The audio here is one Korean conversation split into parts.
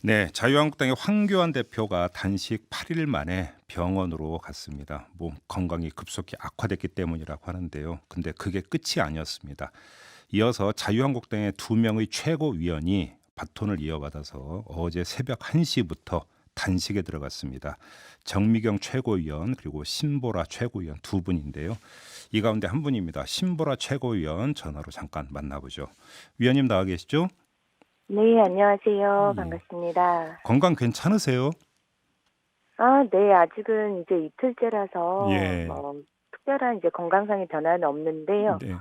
네, 자유한국당의 황교안 대표가 단식 8일 만에 병원으로 갔습니다. 몸 건강이 급속히 악화됐기 때문이라고 하는데요. 근데 그게 끝이 아니었습니다. 이어서 자유한국당의 두 명의 최고위원이 바톤을 이어받아서 어제 새벽 1시부터 단식에 들어갔습니다. 정미경 최고위원 그리고 신보라 최고위원 두 분인데요. 이 가운데 한 분입니다. 신보라 최고위원 전화로 잠깐 만나보죠. 위원님 나와 계시죠? 네, 안녕하세요. 예. 반갑습니다. 건강 괜찮으세요? 아, 네, 아직은 이제 이틀째라서 예. 특별한 이제 건강상의 변화는 없는데요. 네.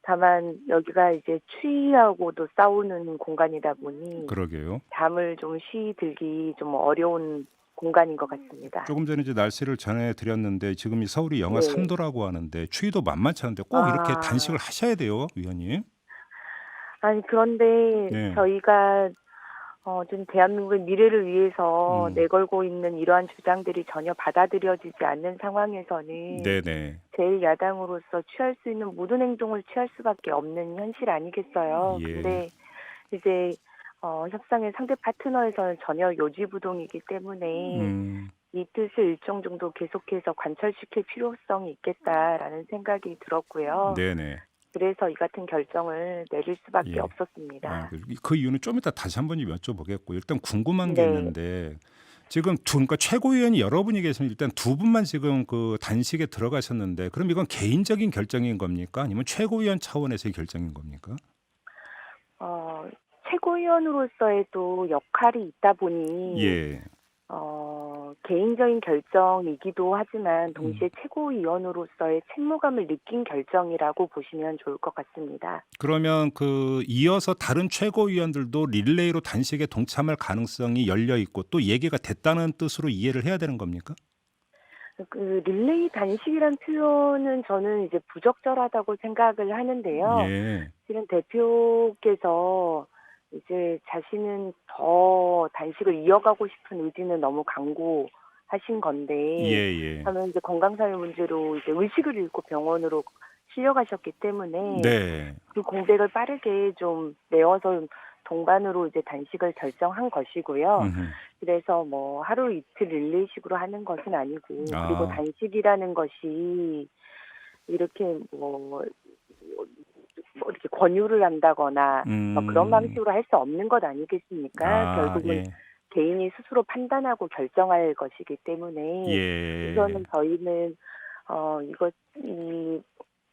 다만 여기가 이제 추위하고도 싸우는 공간이다 보니 그러게요. 잠을 좀 들기 좀 어려운 공간인 것 같습니다. 조금 전에 이제 날씨를 전해 드렸는데 지금 이 서울이 영하 네. 3도라고 하는데 추위도 만만치 않은데 꼭 이렇게 단식을 아, 하셔야 돼요, 위원님. 아니, 그런데 네. 저희가 좀 대한민국의 미래를 위해서 음. 내걸고 있는 이러한 주장들이 전혀 받아들여지지 않는 상황에서는 네네. 제1야당으로서 취할 수 있는 모든 행동을 취할 수밖에 없는 현실 아니겠어요. 예. 근데 이제 협상의 상대 파트너에서는 전혀 요지부동이기 때문에 음. 이 뜻을 일정 정도 계속해서 관철시킬 필요성이 있겠다라는 생각이 들었고요. 네네. 그래서 이 같은 결정을 내릴 수밖에 예. 아, 없었습니다. 그 이유는 좀 이따 다시 한번 여쭤보겠고 일단 궁금한 게 네. 있는데 지금 그러니까 최고위원이 여러분이 계시면 일단 두 분만 지금 그 단식에 들어가셨는데 그럼 이건 개인적인 결정인 겁니까? 아니면 최고위원 차원에서의 결정인 겁니까? 어, 최고위원으로서의 또 역할이 있다 보니 예. 개인적인 결정이기도 하지만 음. 동시에 최고위원으로서의 책무감을 느낀 결정이라고 보시면 좋을 것 같습니다. 그러면 그 이어서 다른 최고위원들도 릴레이로 단식에 동참할 가능성이 열려 있고 또 얘기가 됐다는 뜻으로 이해를 해야 되는 겁니까? 그 릴레이 단식이란 표현은 저는 이제 부적절하다고 생각을 하는데요. 예. 실은 대표께서 이제 자신은 더 단식을 이어가고 싶은 의지는 너무 강고하신 건데, 예예. 저는 이제 건강상의 문제로 이제 의식을 잃고 병원으로 실려가셨기 때문에 네. 그 공백을 빠르게 좀 메워서 동반으로 이제 단식을 결정한 것이고요. 음흠. 그래서 뭐 하루 이틀 릴레이식으로 하는 것은 아니고, 그리고 아. 단식이라는 것이 이렇게 뭐 이렇게 권유를 한다거나 그런 음. 방식으로 할 수 없는 것 아니겠습니까? 아 결국은 예. 개인이 스스로 판단하고 결정할 것이기 때문에 예. 우선은 저희는 이것 이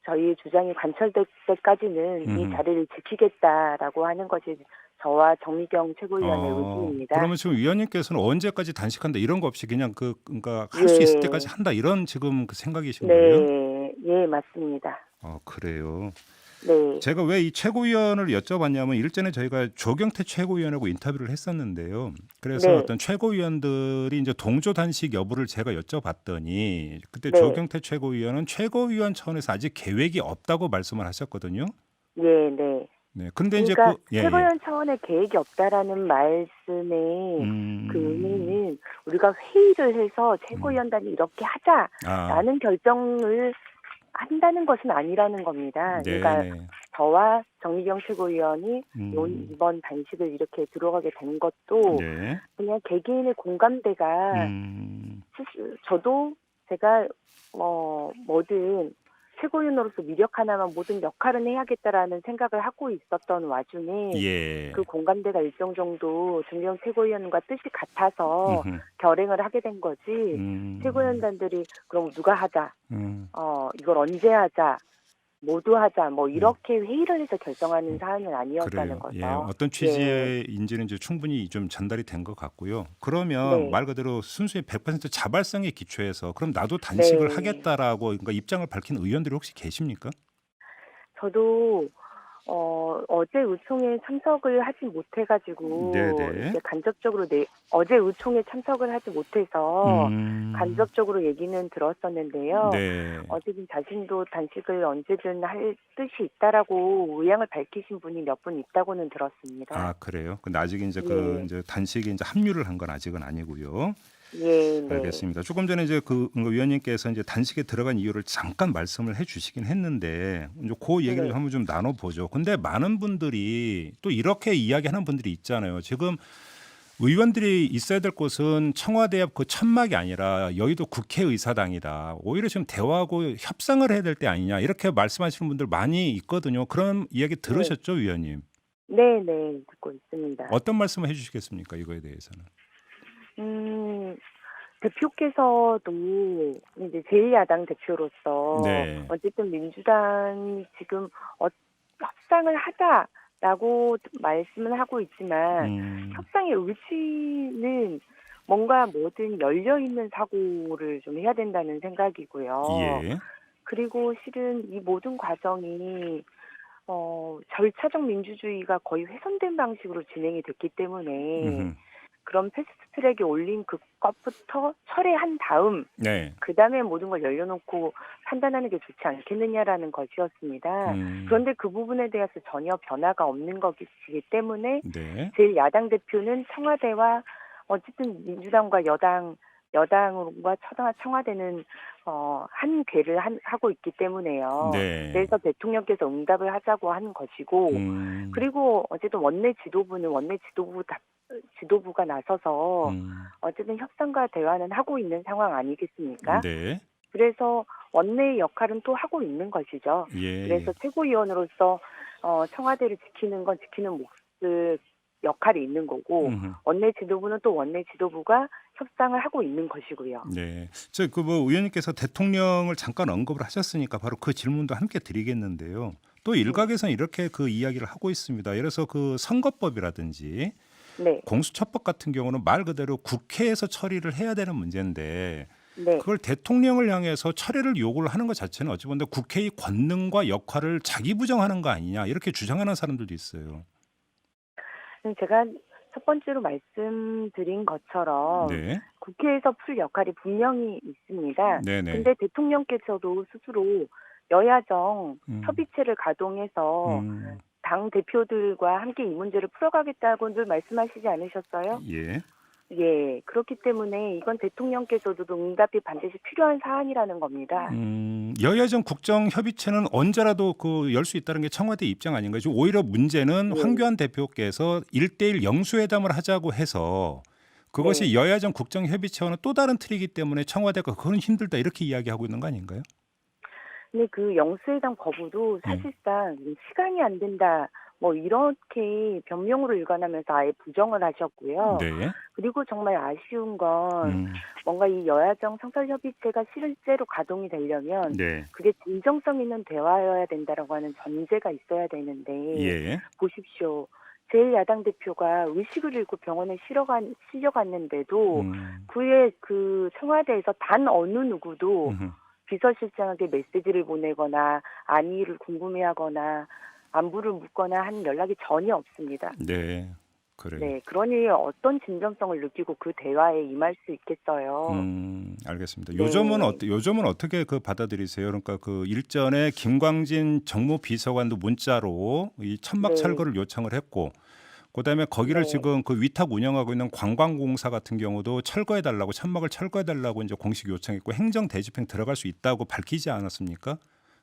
저희의 주장이 관철될 때까지는 이 음흠. 자리를 지키겠다라고 하는 것이 저와 정미경 최고위원의 의지입니다. 그러면 지금 위원님께서는 언제까지 단식한다 이런 거 없이 그냥 그러니까 할 수 있을 때까지 예. 한다 이런 지금 그 생각이신 거예요? 네. 예, 맞습니다. 그래요. 네. 제가 왜 이 최고위원을 여쭤봤냐면 일전에 저희가 조경태 최고위원하고 인터뷰를 했었는데요. 그래서 네. 어떤 최고위원들이 이제 동조 단식 여부를 제가 여쭤봤더니 그때 네. 조경태 최고위원은 최고위원 차원에서 아직 계획이 없다고 말씀을 하셨거든요. 예, 네. 네. 근데 이제 그러니까 예예. 최고위원 차원의 계획이 없다라는 말씀의 그 음. 의미는 우리가 회의를 해서 음. 최고위원단이 이렇게 아, 하자라는 결정을 한다는 것은 아니라는 겁니다. 그러니까 네네. 저와 정미경 최고위원이 음. 이번 단식을 이렇게 들어가게 된 것도 네. 그냥 개개인의 공감대가 음. 저도 제가 뭐든 최고위원으로서 미력 하나만 모든 역할은 해야겠다라는 생각을 하고 있었던 와중에 그 예. 공감대가 일정 정도 정경 최고위원과 뜻이 같아서 음흠. 결행을 하게 된 거지. 음. 최고위원단들이 그럼 누가 하자, 음. 이걸 언제 하자, 모두 하자, 뭐 음. 이렇게 회의를 해서 결정하는 사안은 아니었다는 그래요. 예. 거죠. 어떤 예, 취지인지는 이제 충분히 좀 전달이 된 것 같고요. 그러면 네, 말 그대로 순수히 100% 자발성에 기초해서 그럼 나도 단식을 네. 하겠다라고 그러니까 입장을 밝힌 의원들이 혹시 계십니까? 저도 어제 의총에 참석을 하지 못해가지고, 네네. 이제 어제 의총에 참석을 하지 못해서 음. 간접적으로 얘기는 들었었는데요. 네. 어쨌든 자신도 단식을 언제든 할 뜻이 있다라고 의향을 밝히신 분이 몇 분 있다고는 아, 들었습니다. 그래요? 근데 아직 이제 그 네. 이제 단식에 이제 합류를 한 건 아직은 아니고요. 예, 네. 알겠습니다. 조금 전에 이제 위원님께서 이제 단식에 들어간 이유를 잠깐 말씀을 해 주시긴 했는데 이제 그 얘기를 네. 한번 좀 나눠 보죠. 근데 많은 분들이 또 이렇게 이야기하는 분들이 있잖아요. 지금 의원들이 있어야 될 곳은 청와대 앞 그 천막이 아니라 여의도 국회의사당이다. 오히려 지금 대화하고 협상을 해야 될 때 아니냐 이렇게 말씀하시는 분들 많이 있거든요. 그런 이야기 네. 들으셨죠, 위원님? 네네. 듣고 있습니다. 어떤 말씀을 해주시겠습니까? 이거에 대해서는. 음, 대표께서도 이제 제1야당 대표로서 네. 어쨌든 민주당이 지금 협상을 하자라고 말씀을 하고 있지만 음, 협상의 의지는 뭔가 뭐든 열려있는 사고를 좀 해야 된다는 생각이고요. 예. 그리고 실은 이 모든 과정이 절차적 민주주의가 거의 훼손된 방식으로 진행이 됐기 때문에 음흠. 그런 패스트트랙에 올린 그것부터 철회한 다음 네. 그다음에 모든 걸 열려놓고 판단하는 게 좋지 않겠느냐라는 것이었습니다. 음, 그런데 그 부분에 대해서 전혀 변화가 없는 것이기 때문에 네. 제1야당 대표는 청와대와 어쨌든 민주당과 여당과 청와대는 한 궤를 하고 있기 때문에요. 네. 그래서 대통령께서 응답을 하자고 하는 것이고 음, 그리고 어쨌든 원내 지도부는 지도부가 나서서 음, 어쨌든 협상과 대화는 하고 있는 상황 아니겠습니까? 네. 그래서 원내의 역할은 또 하고 있는 것이죠. 예, 예. 그래서 최고위원으로서 청와대를 지키는 건 지키는 몫을 역할이 있는 거고 음흠. 원내 지도부는 또 원내 지도부가 협상을 하고 있는 것이고요. 네. 의원님께서 대통령을 잠깐 언급을 하셨으니까 바로 그 질문도 함께 드리겠는데요. 또 네. 일각에서는 이렇게 그 이야기를 하고 있습니다. 예를 들어서 그 선거법이라든지 네. 공수처법 같은 경우는 말 그대로 국회에서 처리를 해야 되는 문제인데 네. 그걸 대통령을 향해서 철회를 요구를 하는 것 자체는 어찌 보면 국회의 권능과 역할을 자기 부정하는 거 아니냐 이렇게 주장하는 사람들도 있어요. 제가 첫 번째로 말씀드린 것처럼 네. 국회에서 풀 역할이 분명히 있습니다. 네네. 근데 대통령께서도 스스로 여야정 음, 협의체를 가동해서 음, 당 대표들과 함께 이 문제를 풀어가겠다고 늘 말씀하시지 않으셨어요? 예. 예, 그렇기 때문에 이건 대통령께서도 응답이 반드시 필요한 사안이라는 겁니다. 여야정 국정협의체는 언제라도 그 열 수 있다는 게 청와대 입장 아닌가요? 지금 오히려 문제는 예, 황교안 대표께서 1대1 영수회담을 하자고 해서 그것이 네. 여야정 국정협의체와는 또 다른 틀이기 때문에 청와대가 그건 힘들다 이렇게 이야기하고 있는 거 아닌가요? 근데 그 영수회담 거부도 예. 사실상 시간이 안 된다. 뭐 이렇게 변명으로 일관하면서 아예 부정을 하셨고요. 네. 그리고 정말 아쉬운 건 음, 뭔가 이 여야정 상설협의체가 실제로 가동이 되려면 네. 그게 진정성 있는 대화여야 된다라고 하는 전제가 있어야 되는데 예. 보십시오. 제1야당 대표가 의식을 잃고 병원에 실려갔는데도 음, 그의 그 청와대에서 단 어느 누구도 음흠. 비서실장에게 메시지를 보내거나 안위를 궁금해하거나 안부를 묻거나 하는 연락이 전혀 없습니다. 네. 그래요. 네, 그러니 어떤 진정성을 느끼고 그 대화에 임할 수 있겠어요. 알겠습니다. 네, 요즘은 어떻게 그 받아들이세요? 그러니까 그 일전에 김광진 정무비서관도 문자로 이 천막 네, 철거를 요청을 했고, 그다음에 거기를 네, 지금 그 위탁 운영하고 있는 관광공사 같은 경우도 철거해 달라고 천막을 철거해 달라고 이제 공식 요청했고 행정 대집행 들어갈 수 있다고 밝히지 않았습니까?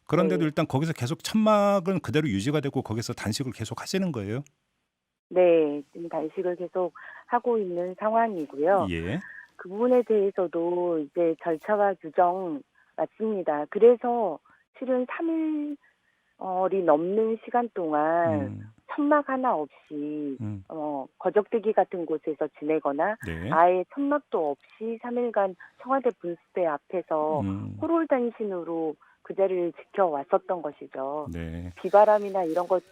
그런데도 네, 일단 거기서 계속 천막은 그대로 유지가 되고 거기서 단식을 계속 하시는 거예요? 네, 지금 단식을 계속 하고 있는 상황이고요. 예. 그 부분에 대해서도 이제 절차와 규정 맞습니다. 그래서 실은 3일이 넘는 시간 동안 음, 천막 하나 없이 음, 거적대기 같은 곳에서 지내거나 네. 아예 천막도 없이 3일간 청와대 분수대 앞에서 음, 호롤단신으로 그 자리를 지켜왔었던 것이죠. 네. 비바람이나 이런 것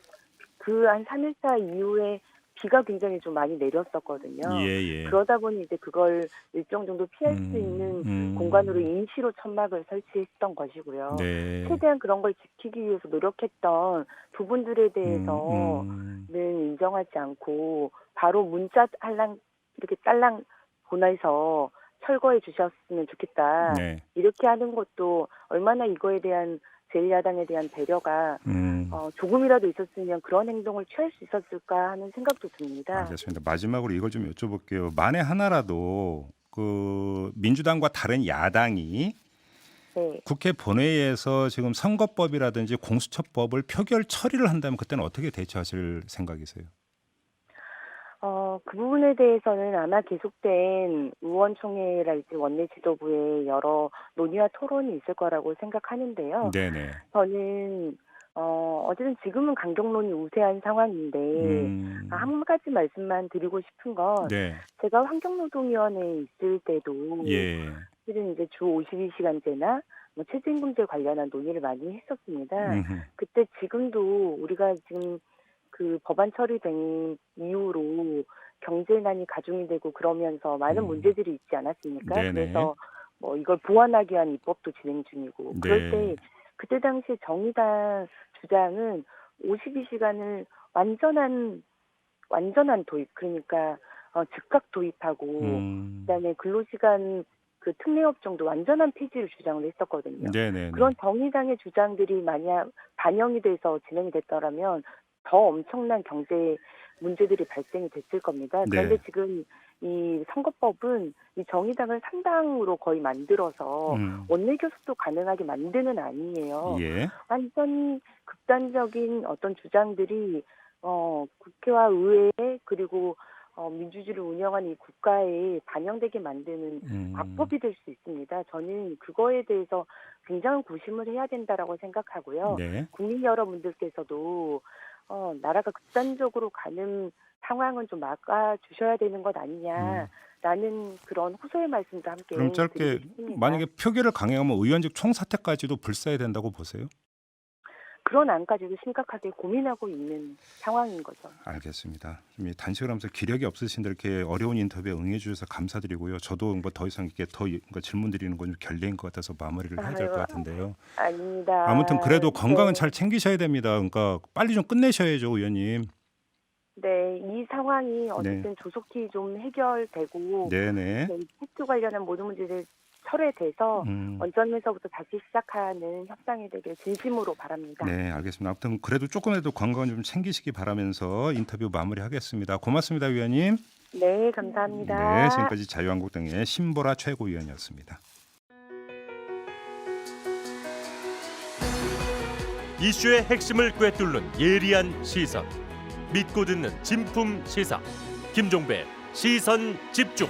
그 한 3일차 이후에 비가 굉장히 좀 많이 내렸었거든요. 예, 예. 그러다 보니 이제 그걸 일정 정도 피할 수 음, 있는 공간으로 음, 임시로 천막을 설치했던 것이고요. 네. 최대한 그런 걸 지키기 위해서 노력했던 부분들에 음, 대해서는 음, 인정하지 않고 바로 문자 할랑 이렇게 딸랑 보내서 철거해 주셨으면 좋겠다. 네. 이렇게 하는 것도 얼마나 이거에 대한 제1야당에 대한 배려가 음, 조금이라도 있었으면 그런 행동을 취할 수 있었을까 하는 생각도 듭니다. 알겠습니다. 마지막으로 이걸 좀 여쭤볼게요. 만에 하나라도 그 민주당과 다른 야당이 네. 국회 본회의에서 지금 선거법이라든지 공수처법을 표결 처리를 한다면 그때는 어떻게 대처하실 생각이세요? 그 부분에 대해서는 아마 계속된 의원총회랄지 원내 지도부의 여러 논의와 토론이 있을 거라고 생각하는데요. 네네. 저는 어쨌든 지금은 강경론이 우세한 상황인데 음. 한 가지 말씀만 드리고 싶은 건 네. 제가 환경노동위원회에 있을 때도 예. 실은 이제 주 52시간제나 뭐 최저임금제 관련한 논의를 많이 했었습니다. 음흠. 그때 지금도 우리가 지금 그 법안 처리된 이후로 경제난이 가중이 되고 그러면서 많은 문제들이 있지 않았습니까? 네네. 그래서 뭐 이걸 보완하기 위한 입법도 진행 중이고 그럴 네. 때 그때 당시 정의당 주장은 52시간을 완전한 도입 그러니까 즉각 도입하고 음. 그다음에 근로시간 그 특례업종도 완전한 폐지를 주장을 했었거든요. 네네네. 그런 정의당의 주장들이 만약 반영이 돼서 진행이 됐더라면 더 엄청난 경제 문제들이 발생이 됐을 겁니다. 그런데 네. 지금 이 선거법은 이 정의당을 3당으로 거의 만들어서 음. 원내 교섭도 가능하게 만드는 아니에요. 예. 완전히 극단적인 어떤 주장들이 국회와 의회 그리고 민주주의를 운영하는 이 국가에 반영되게 만드는 음. 악법이 될 수 있습니다. 저는 그거에 대해서 굉장한 고심을 해야 된다라고 생각하고요. 네. 국민 여러분들께서도 나라가 극단적으로 가는 상황은 좀 막아주셔야 되는 것 음. 아니냐라는 그런 호소의 말씀도 함께 그럼 짧게 드리고 싶습니다. 만약에 표결을 강행하면 의원직 총사퇴까지도 불사해야 된다고 보세요? 그런 안까지도 심각하게 고민하고 있는 상황인 거죠. 알겠습니다. 좀 단식을 하면서 기력이 없으신데 이렇게 어려운 인터뷰에 응해 주셔서 감사드리고요. 저도 뭐 더 이상 이렇게 질문 드리는 건 좀 결례인 것 같아서 마무리를 해야 될 것 아유, 같은데요. 아닙니다. 아무튼 그래도 건강은 네. 잘 챙기셔야 됩니다. 그러니까 빨리 좀 끝내셔야죠, 의원님. 네, 이 상황이 네. 어쨌든 조속히 좀 해결되고 네네. 네, 팩트 관련한 모든 문제들 철회돼서 음. 원점에서부터 다시 시작하는 협상이 되길 진심으로 바랍니다. 네, 알겠습니다. 아무튼 그래도 조금이라도 건강 좀 챙기시기 바라면서 인터뷰 마무리하겠습니다. 고맙습니다, 위원님. 네, 감사합니다. 네, 지금까지 자유한국당의 신보라 최고위원이었습니다. 이슈의 핵심을 꿰뚫는 예리한 시선, 믿고 듣는 진품 시사 김종배 시선 집중.